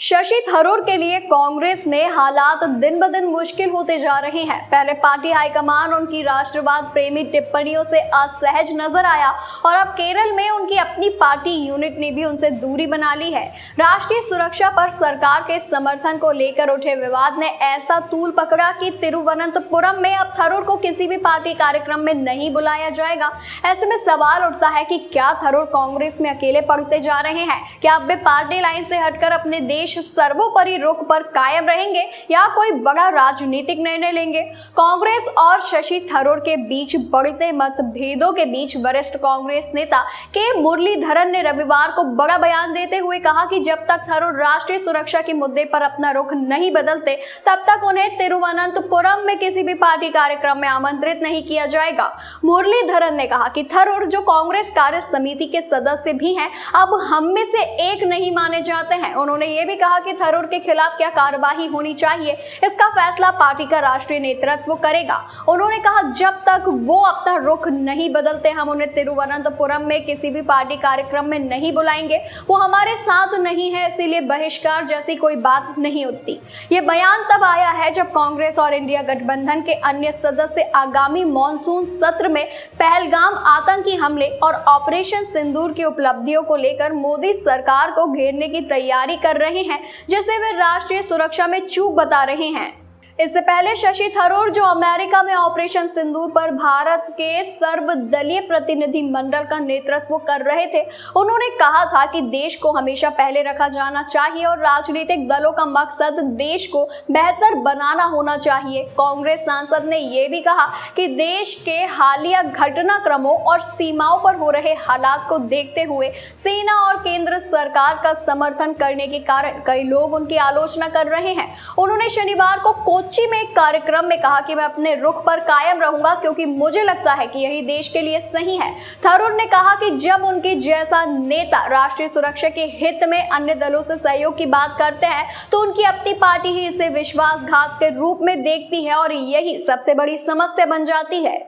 शशि थरूर के लिए कांग्रेस में हालात दिन ब दिन मुश्किल होते जा रहे हैं। पहले पार्टी हाईकमान उनकी राष्ट्रवाद प्रेमी टिप्पणियों से असहज नजर आया और अब केरल में उनकी अपनी पार्टी यूनिट ने भी उनसे दूरी बना ली है। राष्ट्रीय सुरक्षा पर सरकार के समर्थन को लेकर उठे विवाद ने ऐसा तूल पकड़ा कि तिरुवनंतपुरम में अब थरूर को किसी भी पार्टी कार्यक्रम में नहीं बुलाया जाएगा। ऐसे में सवाल उठता है कि क्या थरूर कांग्रेस में अकेले पड़ते जा रहे हैं? क्या अब वे पार्टी लाइन से हटकर अपने देश सर्वोपरि रुख पर कायम रहेंगे या कोई बड़ा राजनीतिक निर्णय लेंगे? कांग्रेस और शशि थरूर के बीच बढ़ते मतभेदों के बीच वरिष्ठ कांग्रेस नेता के मुरलीधरन ने रविवार को बड़ा बयान देते हुए कहा कि जब तक थरूर राष्ट्रीय सुरक्षा के मुद्दे पर अपना रुख नहीं बदलते तब तक उन्हें तिरुवनंतपुरम में किसी भी पार्टी कार्यक्रम में आमंत्रित नहीं किया जाएगा। मुरलीधरन ने कहा कि थरूर जो कांग्रेस कार्य समिति के सदस्य भी हैं, अब हम में से एक नहीं माने जाते हैं। उन्होंने ये भी कहा कि थरूर के खिलाफ क्या कार्रवाई होनी चाहिए, इसका फैसला पार्टी का राष्ट्रीय नेतृत्व करेगा। उन्होंने कहा जब तक वो अपना रुख नहीं बदलते हम उन्हें तिरुवनंतपुरम में किसी भी पार्टी कार्यक्रम में नहीं बुलाएंगे। वो हमारे साथ नहीं है, इसीलिए बहिष्कार जैसी कोई बात नहीं उठती। ये बयान तब आया है जब कांग्रेस और इंडिया गठबंधन के अन्य सदस्य आगामी मॉनसून सत्र में पहलगाम आतंकी हमले और ऑपरेशन सिंदूर की उपलब्धियों को लेकर मोदी सरकार को घेरने की तैयारी कर रहे हैं, जिसे वे राष्ट्रीय सुरक्षा में चूक बता रहे हैं। इससे पहले शशि थरूर जो अमेरिका में ऑपरेशन सिंदूर पर भारत के सर्वदलीय प्रतिनिधि मंडल का नेतृत्व कर रहे थे, उन्होंने कहा था कि देश को हमेशा पहले रखा जाना चाहिए और राजनीतिक दलों का मकसद देश को बेहतर बनाना होना चाहिए। कांग्रेस सांसद ने यह भी कहा कि देश के हालिया घटनाक्रमों और सीमाओं पर हो रहे हालात को देखते हुए सेना और केंद्र सरकार का समर्थन करने के कारण कई लोग उनकी आलोचना कर रहे हैं। उन्होंने शनिवार को कोच्चि में एक कार्यक्रम में कहा कि मैं अपने रुख पर कायम रहूंगा क्योंकि मुझे लगता है कि यही देश के लिए सही है। थरूर ने कहा कि जब उनके जैसा नेता राष्ट्रीय सुरक्षा के हित में अन्य दलों से सहयोग की बात करते हैं तो उनकी अपनी पार्टी ही इसे विश्वासघात के रूप में देखती है और यही सबसे बड़ी समस्या बन जाती है।